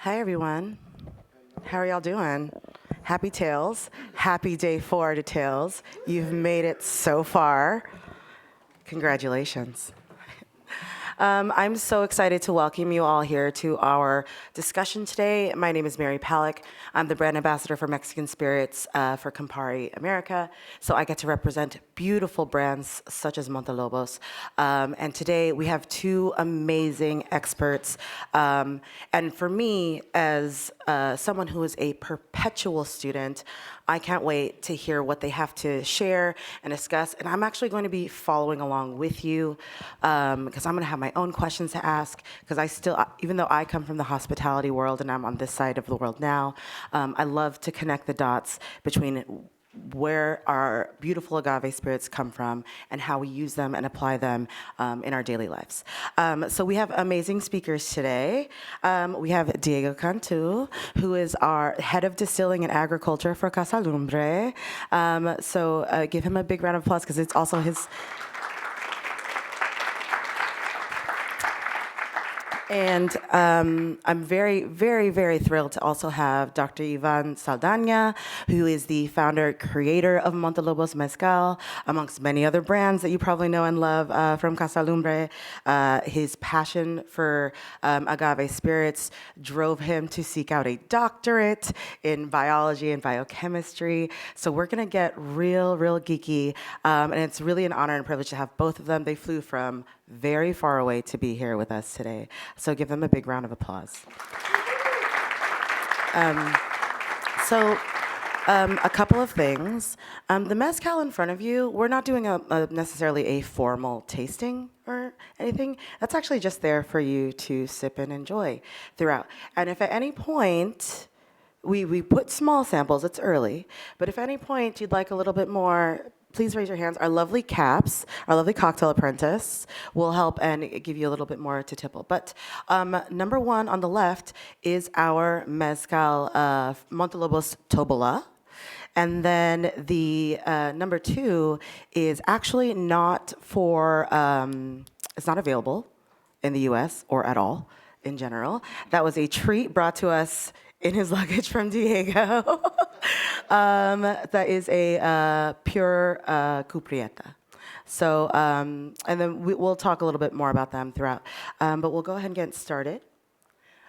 Hi, everyone. How are y'all doing? Happy Tales. Happy day 4 to Tales. You've made it so far. Congratulations. I'm so excited to welcome you all here to our discussion today. My name is Mary Palac. I'm the brand ambassador for Mexican Spirits for Campari America. So I get to represent beautiful brands such as Montelobos. And today we have two amazing experts. And for me, as someone who is a perpetual student, I can't wait to hear what they have to share and discuss. And I'm actually going to be following along with you because I'm going to have my own questions to ask. Because I still, even though I come from the hospitality world and I'm on this side of the world now, I love to connect the dots between where our beautiful agave spirits come from and how we use them and apply them in our daily lives. So we have amazing speakers today. We have Diego Cantú, who is our head of distilling and agriculture for Casa Lumbre. So give him a big round of applause because it's also his... And I'm very, very, very thrilled to also have Dr. Ivan Saldaña, who is the founder, creator of Montelobos Mezcal, amongst many other brands that you probably know and love from Casa Lumbre. His passion for agave spirits drove him to seek out a doctorate in biology and biochemistry. So we're going to get real, real geeky. And it's really an honor and privilege to have both of them. They flew from very far away to be here with us today. So give them a big round of applause. A couple of things. The mezcal in front of you, we're not doing necessarily a formal tasting or anything. That's actually just there for you to sip and enjoy throughout. And if at any point, we put small samples, it's early, but if at any point you'd like a little bit more, please raise your hands. Our lovely Caps, our lovely cocktail apprentice, will help and give you a little bit more to tipple. But number one on the left is our mezcal Montelobos Tobola. And then the number two is actually not for, it's not available in the US or at all in general. That was a treat brought to us in his luggage from Diego. That is a pure cuprieta. So, and then we'll talk a little bit more about them throughout. But we'll go ahead and get started.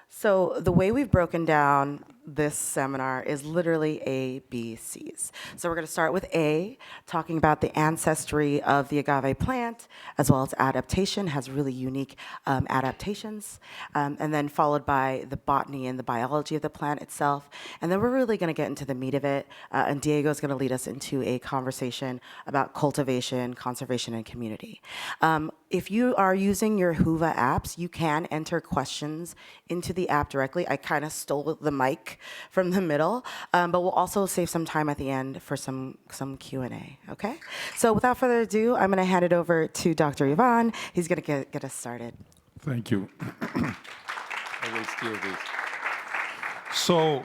So the way we've broken down this seminar is literally A, B, C's. So we're going to start with A, talking about the ancestry of the agave plant, as well as adaptation, has really unique adaptations, and then followed by the botany and the biology of the plant itself. And then we're really going to get into the meat of it, and Diego's going to lead us into a conversation about cultivation, conservation, and community. If you are using your Whova apps, you can enter questions into the app directly. I kind of stole the mic from the middle, but we'll also save some time at the end for some Q&A, okay? So without further ado, I'm going to hand it over to Dr. Ivan. He's going to get us started. Thank you. I will steal this. So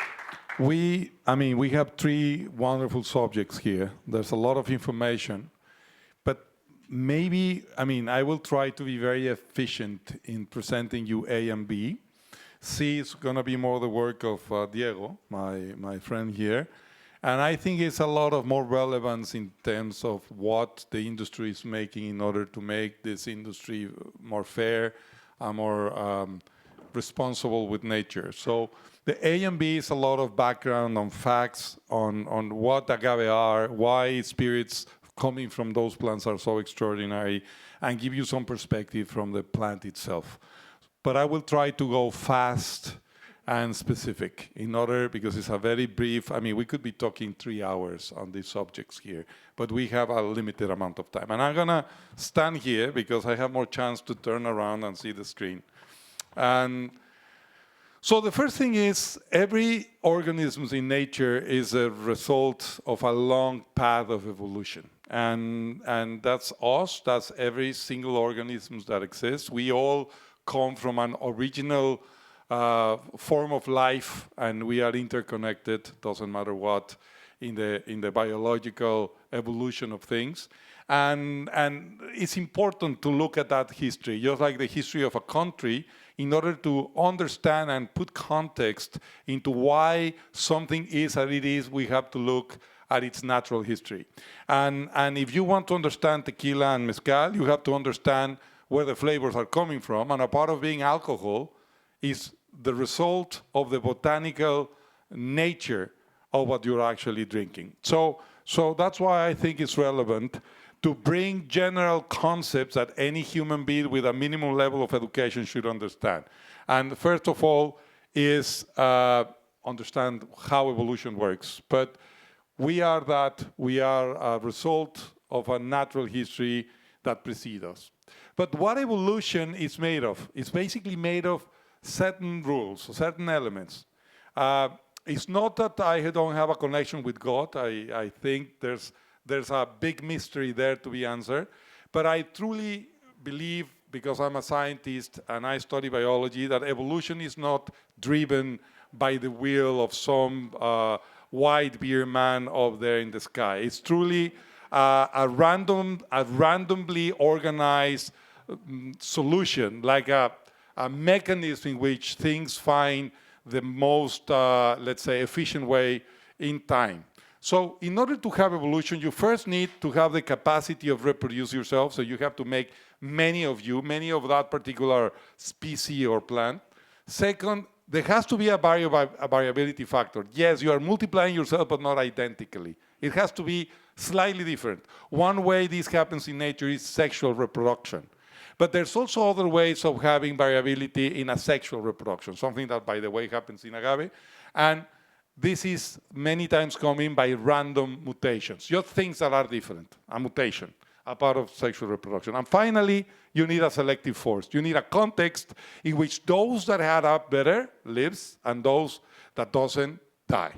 we have three wonderful subjects here. There's a lot of information, but maybe, I will try to be very efficient in presenting you A and B. C is going to be more the work of Diego, my friend here. And I think it's a lot of more relevance in terms of what the industry is making in order to make this industry more fair and more responsible with nature. So the A and B is a lot of background on facts, on what agave are, why spirits coming from those plants are so extraordinary, and give you some perspective from the plant itself. But I will try to go fast and specific in order, because it's a very brief, we could be talking 3 hours on these subjects here, but we have a limited amount of time. And I'm gonna stand here because I have more chance to turn around and see the screen. And so the first thing is, every organism in nature is a result of a long path of evolution. And that's us, that's every single organism that exists. We all come from an original form of life, and we are interconnected, doesn't matter what, in the biological evolution of things. And it's important to look at that history, just like the history of a country, in order to understand and put context into why something is as it is. We have to look at its natural history. And if you want to understand tequila and mezcal, you have to understand where the flavors are coming from. And a part of being alcohol is the result of the botanical nature of what you're actually drinking. So that's why I think it's relevant to bring general concepts that any human being with a minimum level of education should understand. And first of all is understand how evolution works. But we are a result of a natural history that precedes us. But what evolution is made of? It's basically made of certain rules, certain elements. It's not that I don't have a connection with God. I think there's a big mystery there to be answered. But I truly believe, because I'm a scientist and I study biology, that evolution is not driven by the will of some white beard man up there in the sky. It's truly a randomly organized solution, like a mechanism in which things find the most, let's say, efficient way in time. So in order to have evolution, you first need to have the capacity of reproduce yourself. So you have to make many of that particular species or plant. Second, there has to be a variability factor. Yes, you are multiplying yourself, but not identically. It has to be slightly different. One way this happens in nature is sexual reproduction. But there's also other ways of having variability in asexual reproduction, something that, by the way, happens in agave. And this is many times coming by random mutations, just things that are different, a mutation, a part of sexual reproduction. And finally, you need a selective force. You need a context in which those that had up better lives and those that doesn't die.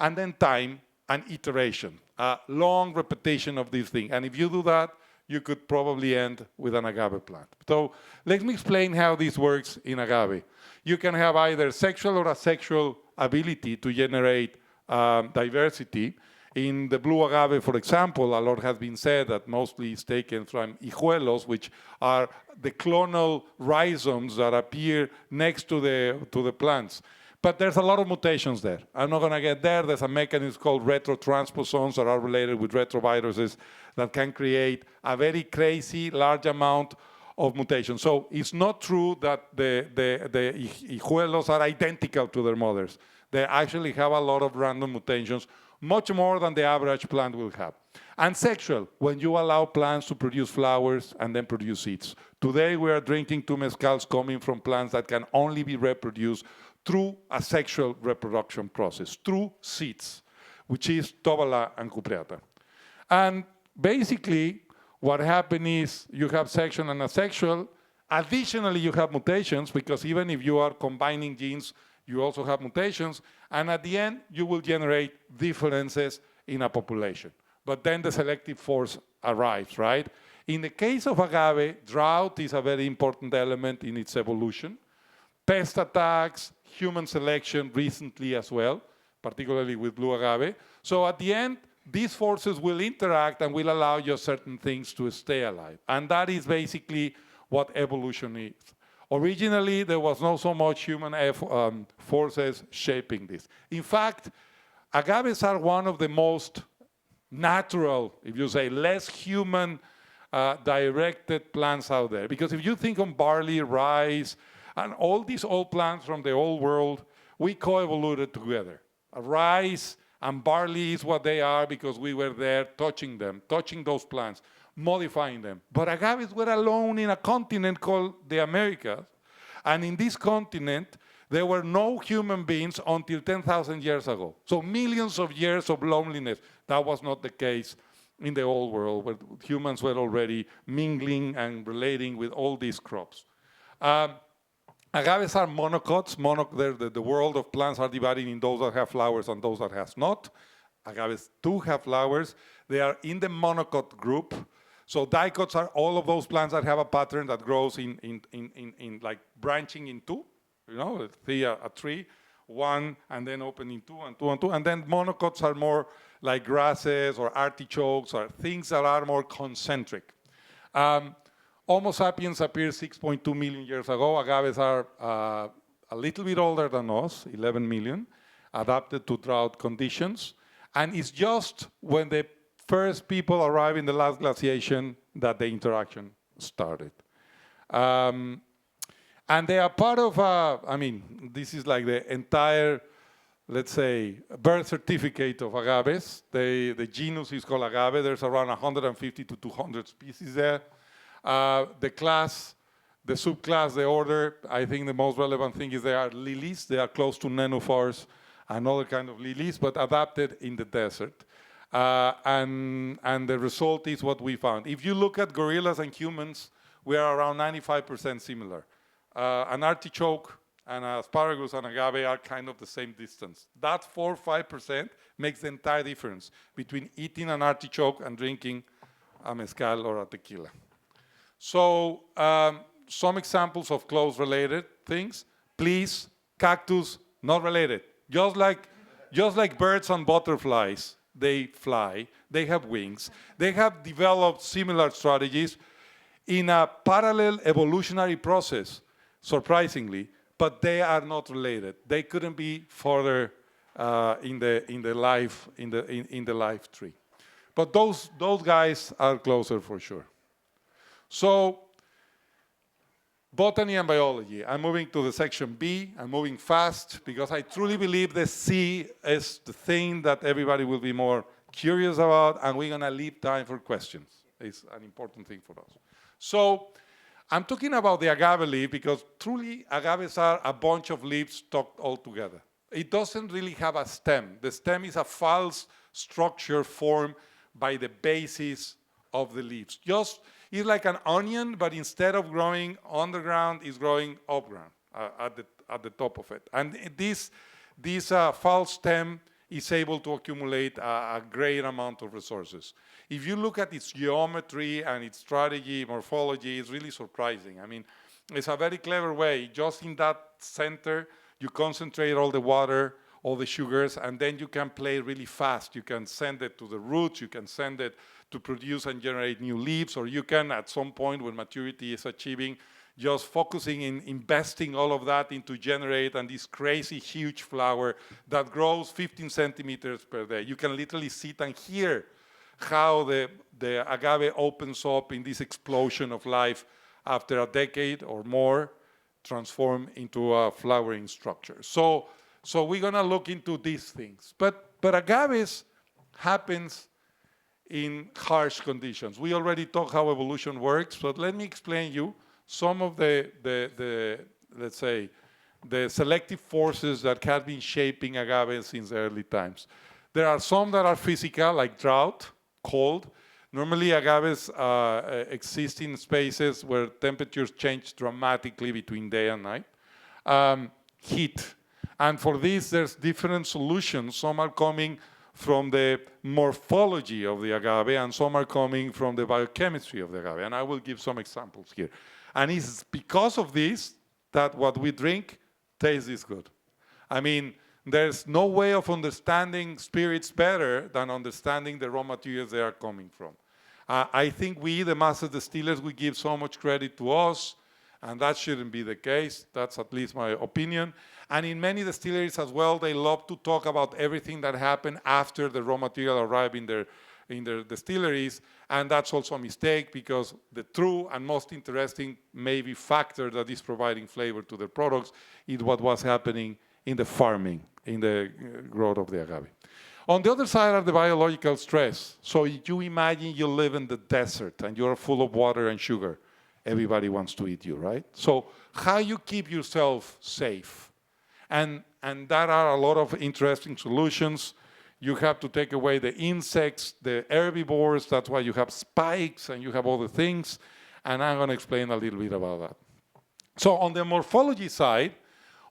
And then time and iteration, a long repetition of this thing. And if you do that, you could probably end with an agave plant. So let me explain how this works in agave. You can have either sexual or asexual ability to generate diversity. In the blue agave, for example, a lot has been said that mostly is taken from hijuelos, which are the clonal rhizomes that appear next to the plants. But there's a lot of mutations there. I'm not going to get there. There's a mechanism called retrotransposons that are related with retroviruses that can create a very crazy large amount of mutations. So it's not true that the hijuelos are identical to their mothers. They actually have a lot of random mutations, much more than the average plant will have. And sexual, when you allow plants to produce flowers and then produce seeds. Today we are drinking two mezcals coming from plants that can only be reproduced through a sexual reproduction process, through seeds, which is tobala and cupreata. And basically, what happens is you have sexual and asexual. Additionally, you have mutations, because even if you are combining genes, you also have mutations. And at the end, you will generate differences in a population. But then the selective force arrives, right? In the case of agave, drought is a very important element in its evolution. Pest attacks, human selection recently as well, particularly with blue agave. So at the end, these forces will interact and will allow you certain things to stay alive. And that is basically what evolution is. Originally, there was not so much human forces shaping this. In fact, agaves are one of the most natural, if you say, less human directed plants out there. Because if you think on barley, rice, and all these old plants from the old world, we co-evoluted together. Rice and barley is what they are because we were there touching them, touching those plants, modifying them. But agaves were alone in a continent called the Americas. And in this continent, there were no human beings until 10,000 years ago. So millions of years of loneliness. That was not the case in the old world, where humans were already mingling and relating with all these crops. Agaves are monocots. The world of plants are divided in those that have flowers and those that has not. Agaves do have flowers. They are in the monocot group. So dicots are all of those plants that have a pattern that grows in like branching in two, you know, a tree, one and then opening two and two and two. And then monocots are more like grasses or artichokes or things that are more concentric. Homo sapiens appeared 6.2 million years ago. Agaves are a little bit older than us, 11 million, adapted to drought conditions. And it's just when the first people arrived in the last glaciation that the interaction started. And they are part of, I mean, this is like the entire, let's say, birth certificate of agaves. The genus is called agave. There's around 150 to 200 species there. The class, the subclass, the order, I think the most relevant thing is they are lilies. They are close to nenuphars and other kind of lilies, but adapted in the desert. And the result is what we found. If you look at gorillas and humans, we are around 95% similar. An artichoke and asparagus and agave are kind of the same distance. That 4 or 5% makes the entire difference between eating an artichoke and drinking a mezcal or a tequila. So some examples of close related things. Please, cactus, not related. Just like birds and butterflies, they fly, they have wings. They have developed similar strategies in a parallel evolutionary process, surprisingly, but they are not related. They couldn't be further in the life tree. But those guys are closer for sure. So, botany and biology. I'm moving to the section B. I'm moving fast because I truly believe the C is the thing that everybody will be more curious about, and we're gonna leave time for questions. It's an important thing for us. So, I'm talking about the agave leaf because truly agaves are a bunch of leaves stuck all together. It doesn't really have a stem. The stem is a false structure formed by the basis of the leaves. It's like an onion, but instead of growing underground, it's growing upground at the top of it. And this false stem is able to accumulate a great amount of resources. If you look at its geometry and its strategy, morphology, it's really surprising. I mean, it's a very clever way. Just in that center, you concentrate all the water, all the sugars, and then you can play really fast. You can send it to the roots, you can send it to produce and generate new leaves, or you can, at some point when maturity is achieving, just focusing in investing all of that into generate and this crazy huge flower that grows 15 centimeters per day. You can literally sit and hear how the agave opens up in this explosion of life after a decade or more, transform into a flowering structure. So we're gonna look into these things. But agaves happens in harsh conditions. We already talked how evolution works, but let me explain you some of the let's say, the selective forces that have been shaping agave since the early times. There are some that are physical, like drought, cold. Normally agaves exist in spaces where temperatures change dramatically between day and night. Heat. And for this, there's different solutions. Some are coming from the morphology of the agave, and some are coming from the biochemistry of the agave. And I will give some examples here. And it's because of this that what we drink tastes this good. I mean, there's no way of understanding spirits better than understanding the raw materials they are coming from. I think we, the master distillers, we give so much credit to us, and that shouldn't be the case. That's at least my opinion. And in many distilleries as well, they love to talk about everything that happened after the raw material arrived in their distilleries, and that's also a mistake because the true and most interesting maybe factor that is providing flavor to the products is what was happening in the farming, in the growth of the agave. On the other side are the biological stress. So you imagine you live in the desert and you're full of water and sugar. Everybody wants to eat you, right? So how you keep yourself safe? And there are a lot of interesting solutions. You have to take away the insects, the herbivores. That's why you have spikes and you have other things. And I'm going to explain a little bit about that. So on the morphology side,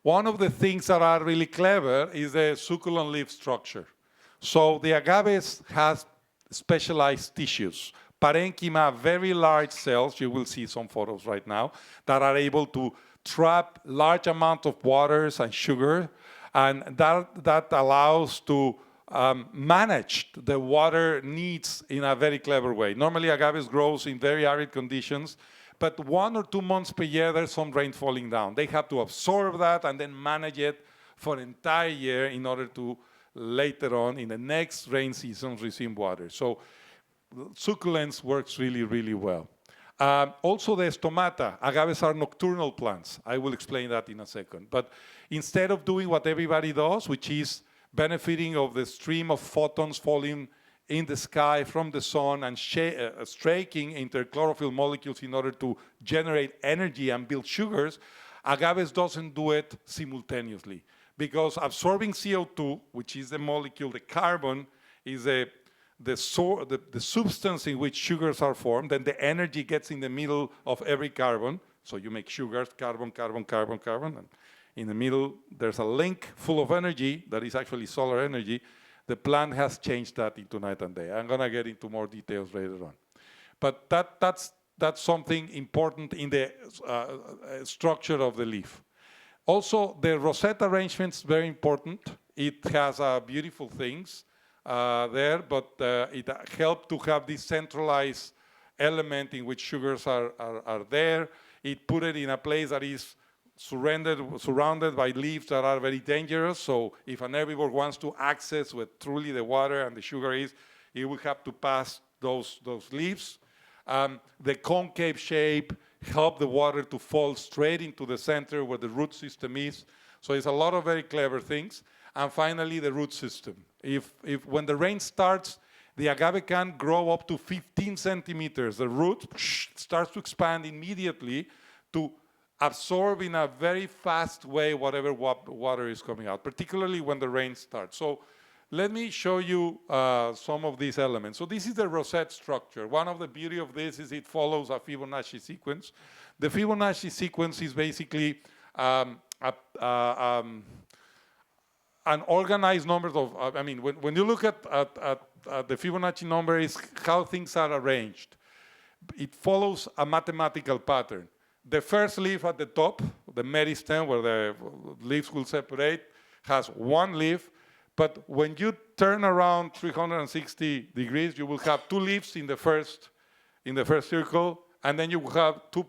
one of the things that are really clever is the succulent leaf structure. So the agaves has specialized tissues, parenchyma, very large cells, you will see some photos right now, that are able to trap large amount of waters and sugar And that allows to manage the water needs in a very clever way. Normally, agaves grows in very arid conditions, but 1 or 2 months per year, there's some rain falling down. They have to absorb that and then manage it for an entire year in order to later on, in the next rain season, receive water. So succulents works really, really well. Also the stomata. Agaves are nocturnal plants. I will explain that in a second. But instead of doing what everybody does, which is benefiting of the stream of photons falling in the sky from the sun and striking into chlorophyll molecules in order to generate energy and build sugars, agaves doesn't do it simultaneously. Because absorbing CO2, which is the molecule, the carbon, is the substance in which sugars are formed, and the energy gets in the middle of every carbon. So you make sugars, carbon, carbon, carbon, carbon. And in the middle, there's a link full of energy that is actually solar energy. The plant has changed that into night and day. I'm going to get into more details later on. But that's something important in the structure of the leaf. Also, the rosette arrangement is very important. It has beautiful things there, but it helped to have this centralized element in which sugars are there. It put it in a place that is surrounded by leaves that are very dangerous. So if an herbivore wants to access where truly the water and the sugar is, it will have to pass those leaves. The concave shape help the water to fall straight into the center where the root system is. So it's a lot of very clever things. And finally, the root system. If when the rain starts, the agave can grow up to 15 centimeters. The root starts to expand immediately to absorb in a very fast way whatever water is coming out, particularly when the rain starts. So let me show you some of these elements. So this is the rosette structure. One of the beauty of this is it follows a Fibonacci sequence. The Fibonacci sequence is basically an organized number of, when you look at the Fibonacci number is how things are arranged. It follows a mathematical pattern. The first leaf at the top, the meristem, where the leaves will separate, has one leaf. But when you turn around 360 degrees, you will have 2 leaves in the first circle, and then you will have 2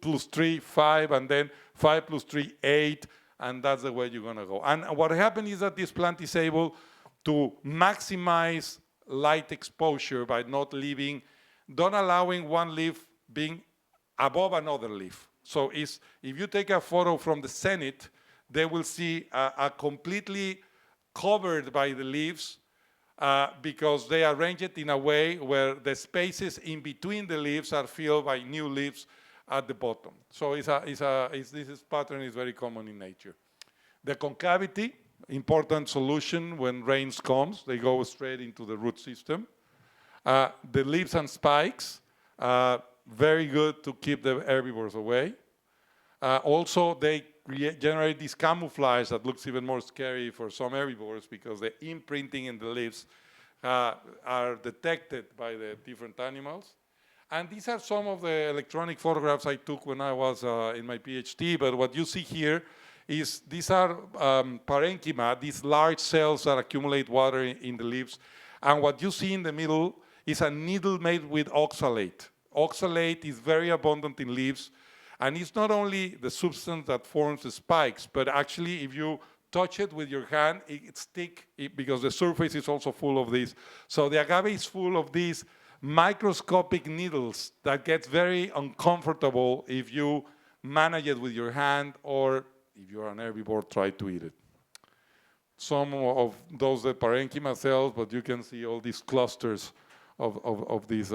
plus 3, 5, and then 5 plus 3, 8, and that's the way you're going to go. And what happens is that this plant is able to maximize light exposure by not allowing one leaf being above another leaf. So if you take a photo from the zenith, they will see a completely covered by the leaves because they arrange it in a way where the spaces in between the leaves are filled by new leaves at the bottom. So this pattern is very common in nature. The concavity, important solution when rains comes, they go straight into the root system. The leaves and spikes, very good to keep the herbivores away. Also, they generate this camouflage that looks even more scary for some herbivores because the imprinting in the leaves are detected by the different animals. And these are some of the electronic photographs I took when I was in my PhD. But what you see here is these are parenchyma, these large cells that accumulate water in the leaves. And what you see in the middle is a needle made with oxalate. Oxalate is very abundant in leaves. And it's not only the substance that forms the spikes, but actually if you touch it with your hand, it sticks because the surface is also full of this. So the agave is full of these microscopic needles that gets very uncomfortable if you manage it with your hand or if you're an herbivore, try to eat it. Some of those are parenchyma cells, but you can see all these clusters of these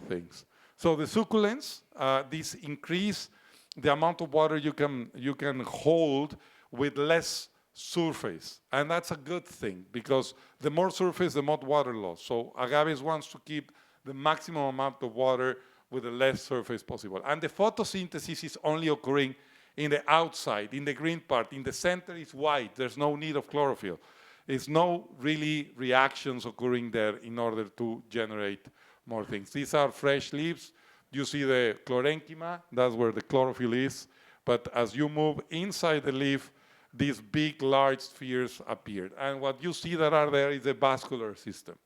things. So the succulents, these increase the amount of water you can hold with less surface. And that's a good thing because the more surface, the more water loss. So agaves wants to keep the maximum amount of water with the less surface possible. And the photosynthesis is only occurring in the outside, in the green part. In the center is white. There's no need of chlorophyll. There's no really reactions occurring there in order to generate more things. These are fresh leaves. You see the chlorenchyma, that's where the chlorophyll is. But as you move inside the leaf, these big, large spheres appeared. And what you see that are there is the vascular system.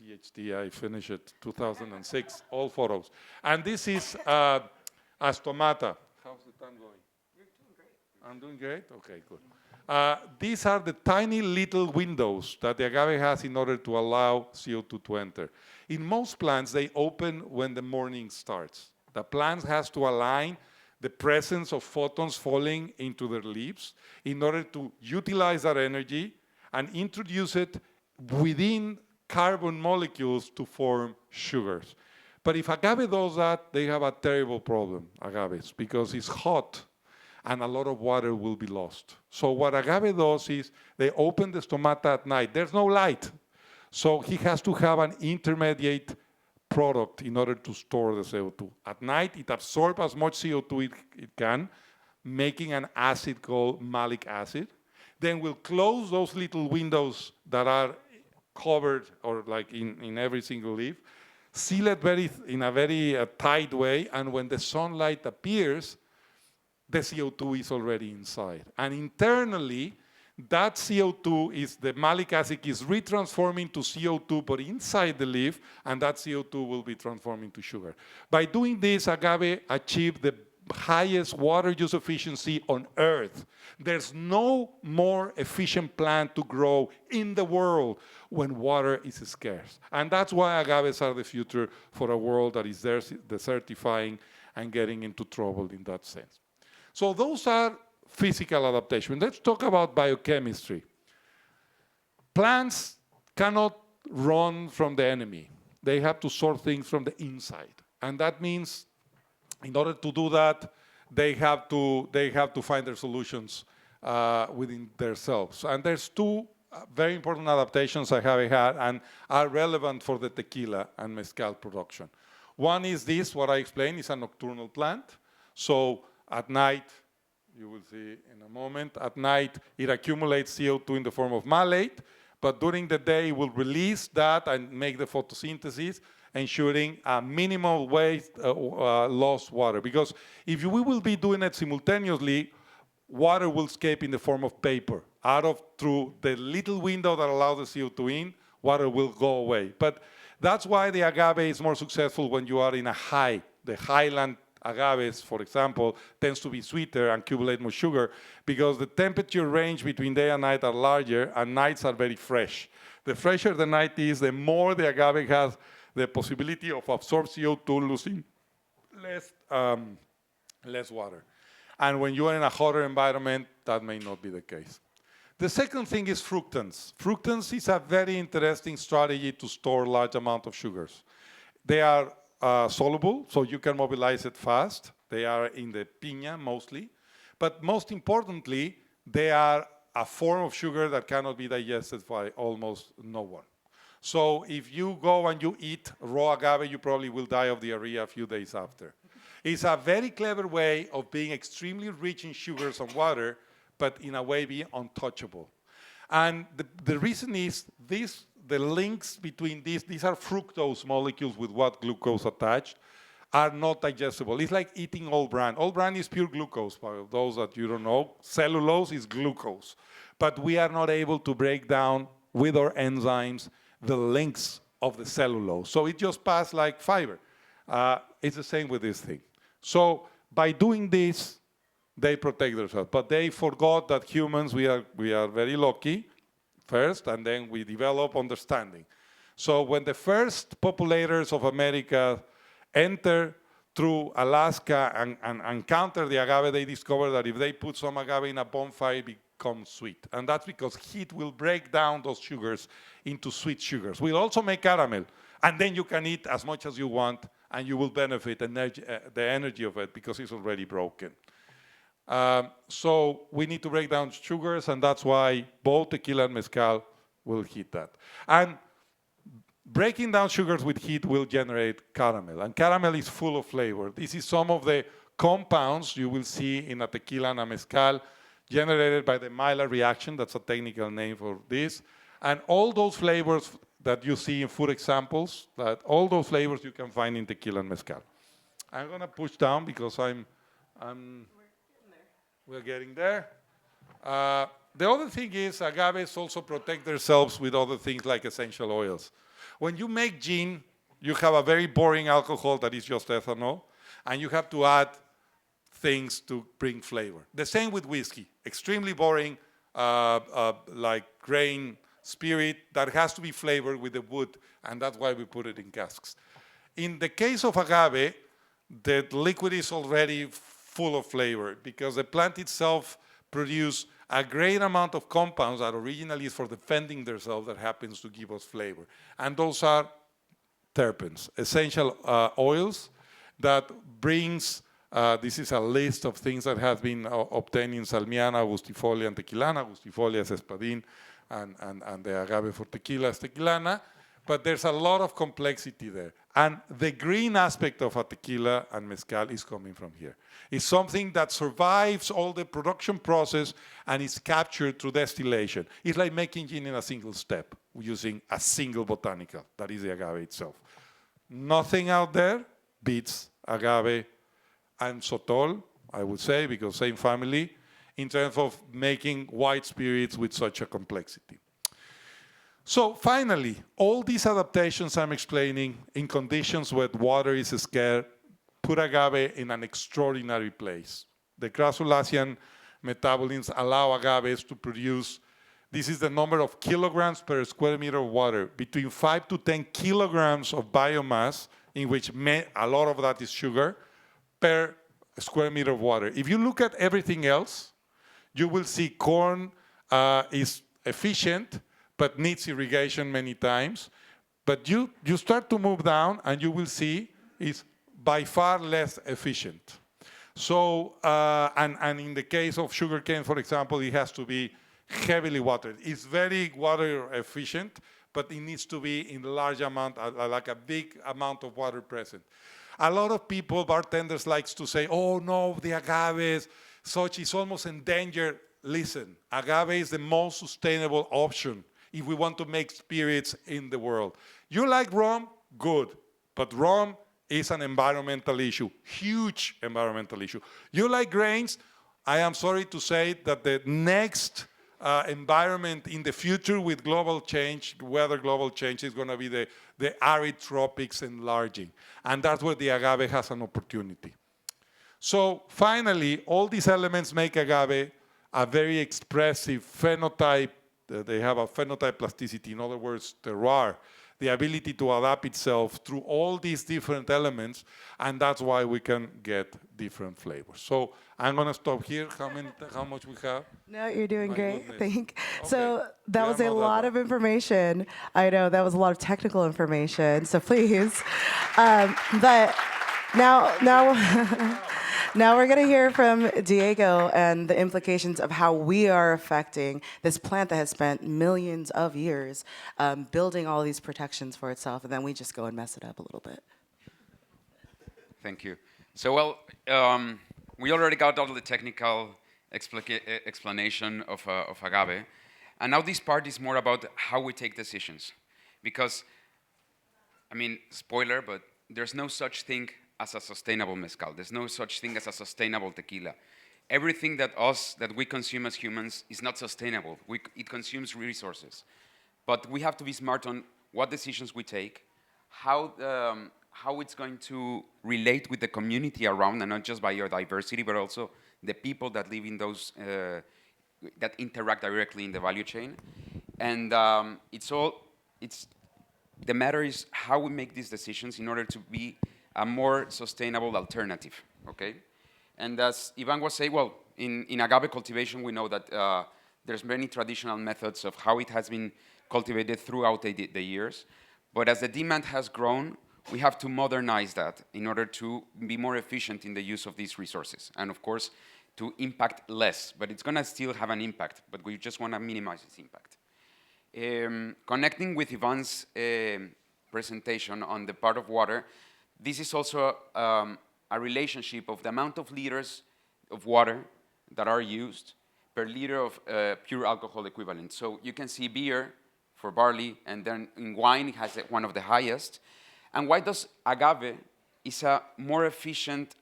PhD, I finished it 2006, all photos. And this is stomata. How's the time going? You're doing great. I'm doing great? Okay, good. These are the tiny little windows that the agave has in order to allow CO2 to enter. In most plants, they open when the morning starts. The plant has to align the presence of photons falling into their leaves in order to utilize that energy and introduce it within carbon molecules to form sugars. But if agave does that, they have a terrible problem, agaves, because it's hot and a lot of water will be lost. So what agave does is they open the stomata at night. There's no light. So he has to have an intermediate product in order to store the CO2. At night, it absorbs as much CO2 it can, making an acid called malic acid. Then we'll close those little windows that are covered or like in every single leaf, seal it in a very tight way, and when the sunlight appears, the CO2 is already inside. And internally, that CO2 is, the malic acid is retransforming to CO2, but inside the leaf, and that CO2 will be transformed into sugar. By doing this, agave achieved the highest water use efficiency on Earth. There's no more efficient plant to grow in the world when water is scarce. And that's why agaves are the future for a world that is desertifying and getting into trouble in that sense. So those are physical adaptation. Let's talk about biochemistry. Plants cannot run from the enemy. They have to sort things from the inside. And that means in order to do that, they have to find their solutions within themselves. And there's two very important adaptations I have had and are relevant for the tequila and mezcal production. One is this, what I explained, is a nocturnal plant. So at night, you will see in a moment, at night it accumulates CO2 in the form of malate, but during the day it will release that and make the photosynthesis, ensuring a minimal waste, lost water. Because if we will be doing it simultaneously, water will escape in the form of vapor. Through the little window that allows the CO2 in, water will go away. But that's why the agave is more successful when you are in a the highland agaves, for example, tends to be sweeter and accumulate more sugar because the temperature range between day and night are larger and nights are very fresh. The fresher the night is, the more the agave has the possibility of absorb CO2, losing less water. And when you are in a hotter environment, that may not be the case. The second thing is fructans. Fructans is a very interesting strategy to store large amount of sugars. They are soluble, so you can mobilize it fast. They are in the piña mostly. But most importantly, they are a form of sugar that cannot be digested by almost no one. So if you go and you eat raw agave, you probably will die of diarrhea a few days after. It's a very clever way of being extremely rich in sugars and water, but in a way be untouchable. And the reason is the links between these are fructose molecules with what glucose attached, are not digestible. It's like eating all bran. All bran is pure glucose, for those that you don't know. Cellulose is glucose. But we are not able to break down with our enzymes the links of the cellulose. So it just passed like fiber. It's the same with this thing. So by doing this, they protect themselves. But they forgot that humans, we are very lucky first, and then we develop understanding. So when the first populators of America enter through Alaska and encounter the agave, they discover that if they put some agave in a bonfire, it becomes sweet. And that's because heat will break down those sugars into sweet sugars. We'll also make caramel. And then you can eat as much as you want, and you will benefit the energy of it because it's already broken. So we need to break down sugars, and that's why both tequila and mezcal will hit that. And breaking down sugars with heat will generate caramel, and caramel is full of flavor. This is some of the compounds you will see in a tequila and a mezcal generated by the Maillard reaction. That's a technical name for this. And all those flavors that you see in food examples, all those flavors you can find in tequila and mezcal. I'm gonna push down because we're getting there. The other thing is agaves also protect themselves with other things like essential oils. When you make gin, you have a very boring alcohol that is just ethanol, and you have to add things to bring flavor. The same with whiskey, extremely boring, like grain spirit that has to be flavored with the wood, and that's why we put it in casks. In the case of agave, the liquid is already full of flavor because the plant itself produces a great amount of compounds that originally is for defending themselves that happens to give us flavor. And those are terpenes, essential oils that brings, this is a list of things that have been obtained in Salmiana, Agustifolia, and Tequilana. Agustifolia is espadín, and the agave for tequila is tequilana. But there's a lot of complexity there. And the green aspect of a tequila and mezcal is coming from here. It's something that survives all the production process and is captured through distillation. It's like making gin in a single step using a single botanical, that is the agave itself. Nothing out there beats agave and sotol, I would say, because same family, in terms of making white spirits with such a complexity. So finally, all these adaptations I'm explaining in conditions where water is scarce put agave in an extraordinary place. The Crassulacean metabolisms allow agaves to produce, this is the number of kilograms per square meter of water, between 5 to 10 kilograms of biomass, in which a lot of that is sugar, per square meter of water. If you look at everything else, you will see corn is efficient, but needs irrigation many times. But you start to move down and you will see it's by far less efficient. So, and in the case of sugarcane, for example, it has to be heavily watered. It's very water efficient, but it needs to be in large amount, like a big amount of water present. A lot of people, bartenders, likes to say, oh no, the agaves, such is almost endangered. Listen, agave is the most sustainable option if we want to make spirits in the world. You like rum? Good. But rum is an environmental issue, huge environmental issue. You like grains? I am sorry to say that the next environment in the future with global change, weather global change, is going to be the arid tropics enlarging. And that's where the agave has an opportunity. So finally, all these elements make agave a very expressive phenotype. They have a phenotype plasticity, in other words, terroir, the ability to adapt itself through all these different elements, and that's why we can get different flavors. So I'm going to stop here. How much we have? No, you're doing My great. goodness. So that Yeah, was a not that lot bad. of information. I know that was a lot of technical information. So please, but now. Now we're going to hear from Diego and the implications of how we are affecting this plant that has spent millions of years building all these protections for itself, and then we just go and mess it up a little bit. Thank you. So, well, we already got all the technical explanation of agave, and now this part is more about how we take decisions. Because, I mean, spoiler, but there's no such thing as a sustainable mezcal. There's no such thing as a sustainable tequila. Everything that we consume as humans is not sustainable. It consumes resources. But we have to be smart on what decisions we take, how it's going to relate with the community around, and not just biodiversity, but also the people that live in those, that interact directly in the value chain. And the matter is how we make these decisions in order to be a more sustainable alternative, okay? And as Ivan was saying, well, in agave cultivation, we know that there's many traditional methods of how it has been cultivated throughout the years. But as the demand has grown, we have to modernize that in order to be more efficient in the use of these resources. And of course, to impact less, but it's gonna still have an impact, but we just wanna minimize its impact. Connecting with Ivan's presentation on the part of water, this is also a relationship of the amount of liters of water that are used per liter of pure alcohol equivalent. So you can see beer for barley, and then in wine it has one of the highest. And why does agave is a more efficient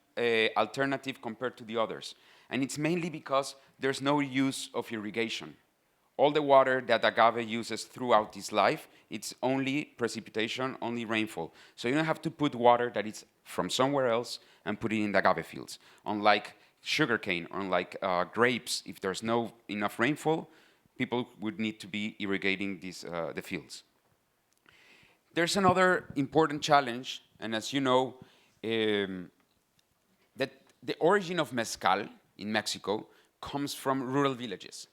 alternative compared to the others? And it's mainly because there's no use of irrigation. All the water that agave uses throughout its life, it's only precipitation, only rainfall. So you don't have to put water that is from somewhere else and put it in the agave fields. Unlike sugarcane, unlike grapes, if there's no enough rainfall, people would need to be irrigating the fields. There's another important challenge, and as you know, that the origin of mezcal in Mexico comes from rural villages.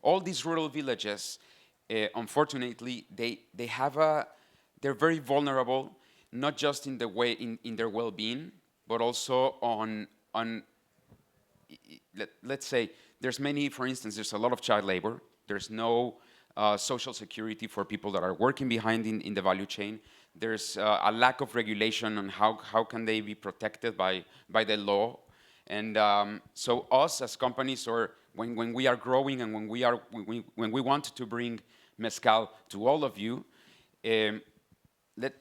All these rural villages, unfortunately, they're very vulnerable, not just in the way in their well-being, but also on let's say there's many, for instance, there's a lot of child labor. There's no social security for people that are working behind in the value chain. There's a lack of regulation on how can they be protected by the law. And so us as companies, or when we are growing and when we want to bring mezcal to all of you,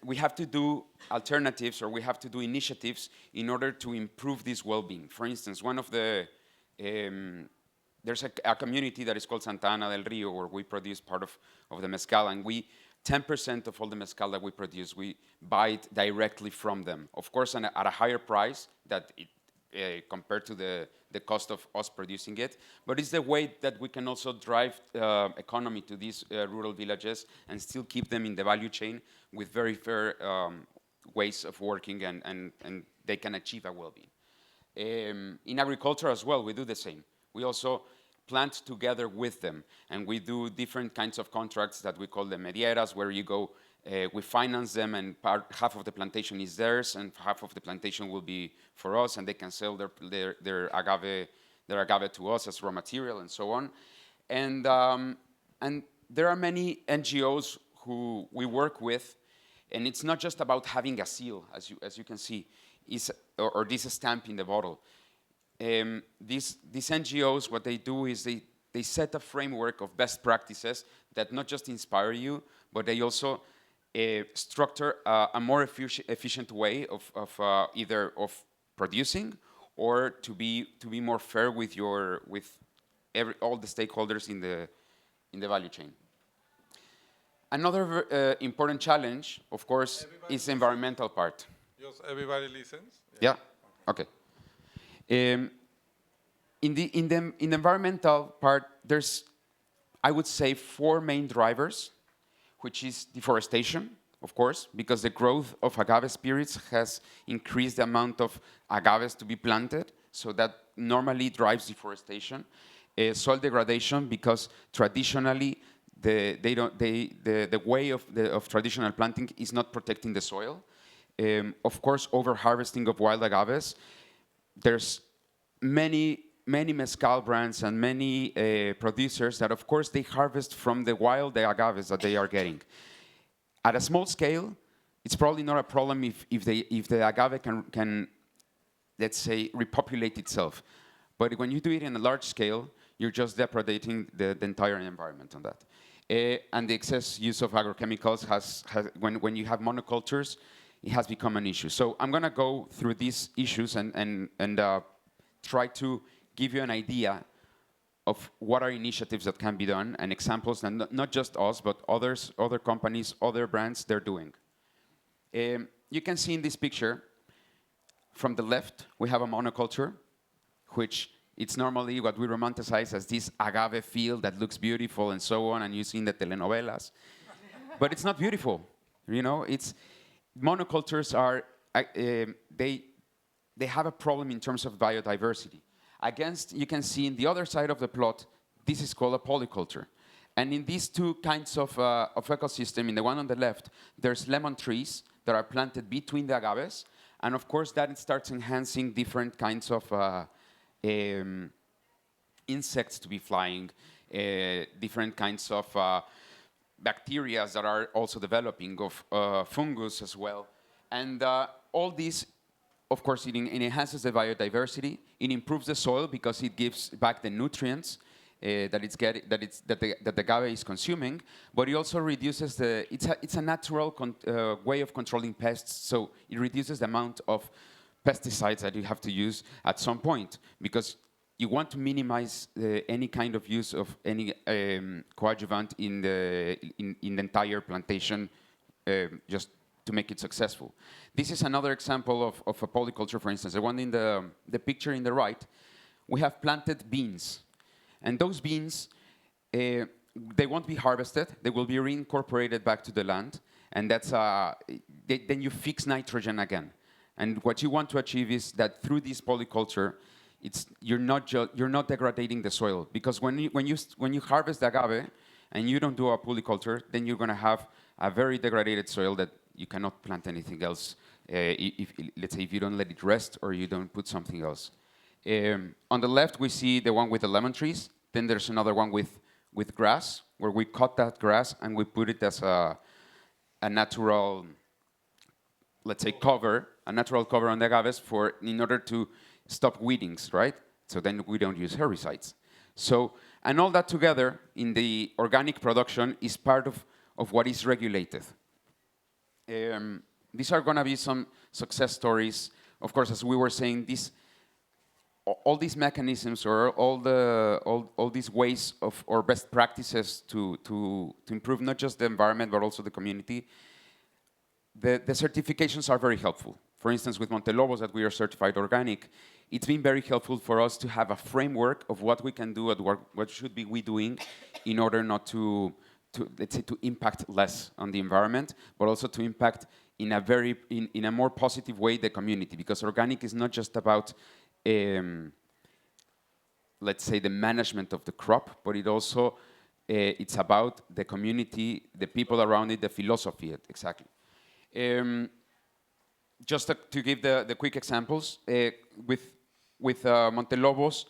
we have to do alternatives, or we have to do initiatives in order to improve this well-being. For instance, one of the there's a community that is called Santa Ana del Rio, where we produce part of the mezcal, and 10% of all the mezcal that we produce, we buy it directly from them. Of course, at a higher price that compared to the cost of us producing it, but it's the way that we can also drive economy to these rural villages and still keep them in the value chain with very fair ways of working, and they can achieve a well-being. In agriculture as well, we do the same. We also plant together with them, and we do different kinds of contracts that we call the medieras, where you go, we finance them, and half of the plantation is theirs, and half of the plantation will be for us, and they can sell their agave to us as raw material, and so on. And there are many NGOs who we work with, and it's not just about having a seal, as you can see, or this stamp in the bottle. These NGOs, what they do is they set a framework of best practices that not just inspire you, but they also structure a more efficient way of either of producing, or to be more fair with all the stakeholders in the value chain. Another important challenge, of course, is the environmental part. Just everybody listens? Yeah. Okay. In the environmental part, there's, I would say, 4 main drivers, which is deforestation, of course, because the growth of agave spirits has increased the amount of agaves to be planted, so that normally drives deforestation. Soil degradation, because traditionally the way of traditional planting is not protecting the soil. Of course, over-harvesting of wild agaves. There's many mezcal brands and many producers that, of course, they harvest from the wild agaves that they are getting. At a small scale, it's probably not a problem if the agave can, let's say, repopulate itself. But when you do it in a large scale, you're just depredating the entire environment on that. And the excess use of agrochemicals when you have monocultures, it has become an issue. So I'm going to go through these issues and try to give you an idea of what are initiatives that can be done, and examples, and not just us, but other companies, other brands, they're doing. You can see in this picture, from the left, we have a monoculture, which it's normally what we romanticize as this agave field that looks beautiful and so on, and you see in the telenovelas. But it's not beautiful, you know. Monocultures are, they have a problem in terms of biodiversity. You can see in the other side of the plot, this is called a polyculture. And in these 2 kinds of ecosystem, in the one on the left, there's lemon trees that are planted between the agaves. And of course, that starts enhancing different kinds of insects to be flying, different kinds of bacteria that are also developing, of fungus as well. And all these, of course, it enhances the biodiversity. It improves the soil because it gives back the nutrients that the agave is consuming. But it also reduces it's a natural way of controlling pests. So it reduces the amount of pesticides that you have to use at some point, because you want to minimize any kind of use of any coadjuvant in the entire plantation, just to make it successful. This is another example of a polyculture, for instance. The one in the picture in the right, we have planted beans. And those beans, they won't be harvested. They will be reincorporated back to the land. And that's then you fix nitrogen again. And what you want to achieve is that through this polyculture, you're not degrading the soil, because when you harvest the agave and you don't do a polyculture, then you're going to have a very degraded soil that you cannot plant anything else. Let's say if you don't let it rest or you don't put something else. On the left, we see the one with the lemon trees. Then there's another one with grass, where we cut that grass and we put it as a natural, let's say, cover, a natural cover on the agaves in order to stop weedings, right? So then we don't use herbicides. So, and all that together in the organic production is part of what is regulated. These are going to be some success stories. Of course, as we were saying, all these mechanisms or all these ways of or best practices to improve not just the environment but also the community, the certifications are very helpful. For instance, with Montelobos, that we are certified organic, it's been very helpful for us to have a framework of what we can do and what should be we doing in order not to let's say, to impact less on the environment, but also to impact in a more positive way the community, because organic is not just about let's say the management of the crop, but it also it's about the community, the people around it, the philosophy, exactly. Just to give the quick examples, with Montelobos,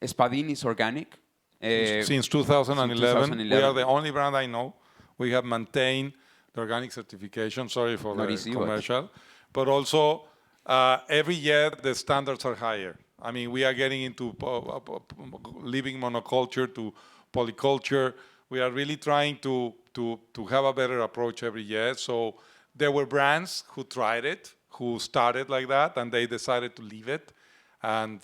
Espadín is organic. Since 2011, we are the only brand I know. We have maintained the organic certification. Sorry for the commercial. But also, every year, the standards are higher. I mean, we are getting into living monoculture to polyculture. We are really trying to have a better approach every year. So there were brands who tried it, who started like that, and they decided to leave it, and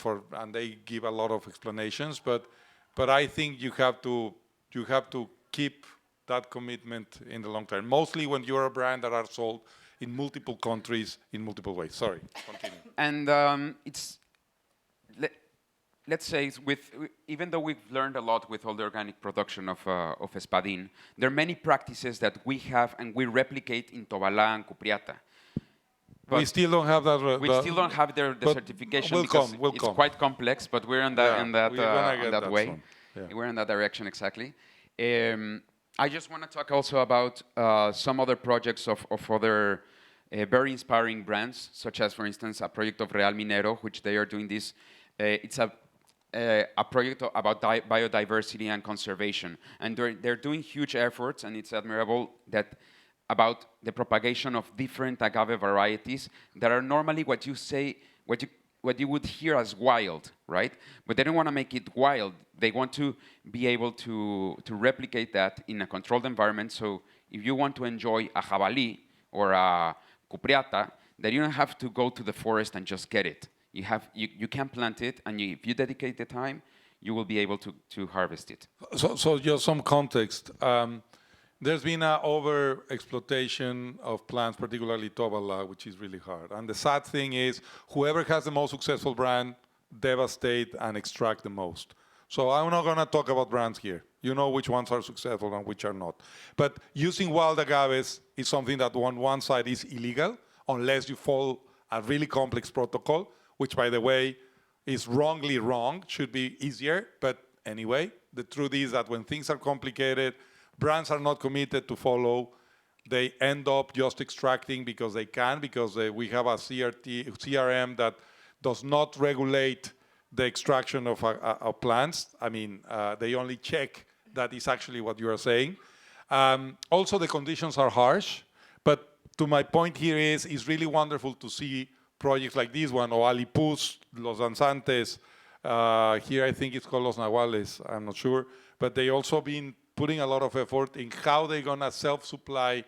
they give a lot of explanations. But I think you have to keep that commitment in the long term. Mostly when you're a brand that are sold in multiple countries in multiple ways. Sorry, continue. And let's say even though we've learned a lot with all the organic production of Espadín, there are many practices that we have and we replicate in Tobalá and Cupriata. We still don't have that. We still don't have the certification because it's quite complex, but we're on that way. Yeah. We're in that direction, exactly. I just want to talk also about some other projects of other very inspiring brands, such as, for instance, a project of Real Minero, which they are doing this. It's a project about biodiversity and conservation. And they're doing huge efforts, and it's admirable about the propagation of different agave varieties that are normally what you would hear as wild, right? But they don't want to make it wild. They want to be able to replicate that in a controlled environment. So if you want to enjoy a jabalí or a cupriata, then you don't have to go to the forest and just get it. You can plant it, and if you dedicate the time, you will be able to harvest it. So just some context. There's been an over-exploitation of plants, particularly Tobalá, which is really hard. And the sad thing is, whoever has the most successful brand, devastate and extract the most. So I'm not going to talk about brands here. You know which ones are successful and which are not. But using wild agaves is something that on one side is illegal, unless you follow a really complex protocol, which, by the way, is wrongly wrong, should be easier. But anyway, the truth is that when things are complicated, brands are not committed to follow. They end up just extracting because they can, because we have a CRM that does not regulate the extraction of plants. I mean, they only check that is actually what you are saying. Also, the conditions are harsh. But to my point here is, it's really wonderful to see projects like this one, or Alipuz, Los Danzantes. Here I think it's called Los Nahuales, I'm not sure. But they also been putting a lot of effort in how they're going to self-supply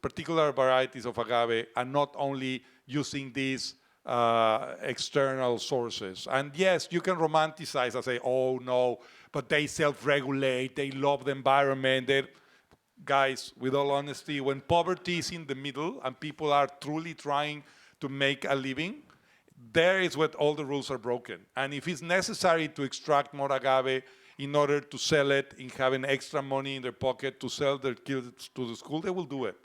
particular varieties of agave, and not only using these external sources. And yes, you can romanticize and say, oh no, but they self-regulate, they love the environment. Guys, with all honesty, when poverty is in the middle and people are truly trying to make a living, there is where all the rules are broken. And if it's necessary to extract more agave in order to sell it and having extra money in their pocket to sell their kids to the school, they will do it.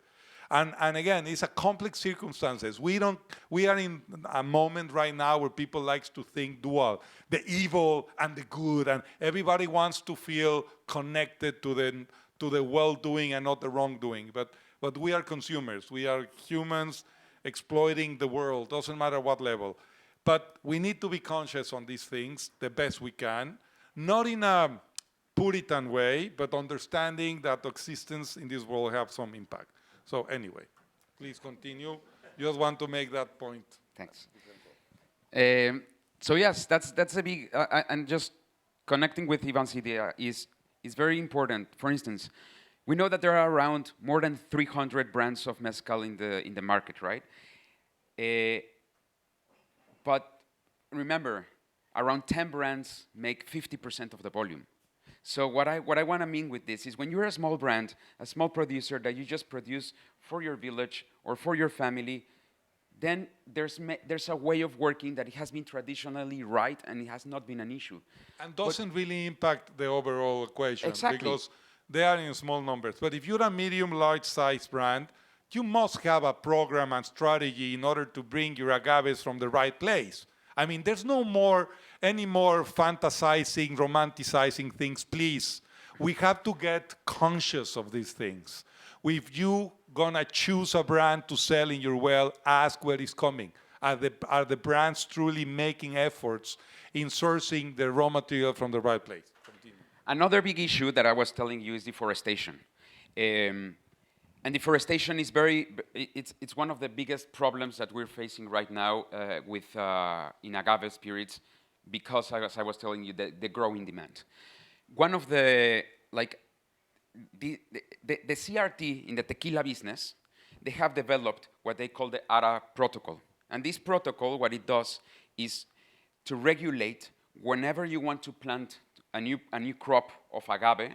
And again, it's a complex circumstances. We are in a moment right now where people likes to think dual, the evil and the good, and everybody wants to feel connected to the well-doing and not the wrongdoing. But we are consumers. We are humans exploiting the world, doesn't matter what level. But we need to be conscious on these things the best we can, not in a Puritan way, but understanding that existence in this world have some impact. So anyway, please continue. Just want to make that point. Thanks. So yes, that's a big, and just connecting with Ivan's idea is very important. For instance, we know that there are around more than 300 brands of mezcal in the market, right? But remember, around 10 brands make 50% of the volume. So what I want to mean with this is when you're a small brand, a small producer that you just produce for your village or for your family, then there's a way of working that it has been traditionally right and it has not been an issue. And doesn't really impact the overall equation. Exactly. Because they are in small numbers. But if you're a medium, large size brand, you must have a program and strategy in order to bring your agaves from the right place. I mean, there's any more fantasizing, romanticizing things, please. We have to get conscious of these things. If you gonna choose a brand to sell in your well, ask where it's coming. Are the brands truly making efforts in sourcing the raw material from the right place? Continue. Another big issue that I was telling you is deforestation. And deforestation is it's one of the biggest problems that we're facing right now in agave spirits because, as I was telling you, the growing demand. One of the CRT in the tequila business, they have developed what they call the ARA protocol. And this protocol, what it does is to regulate whenever you want to plant a new crop of agave,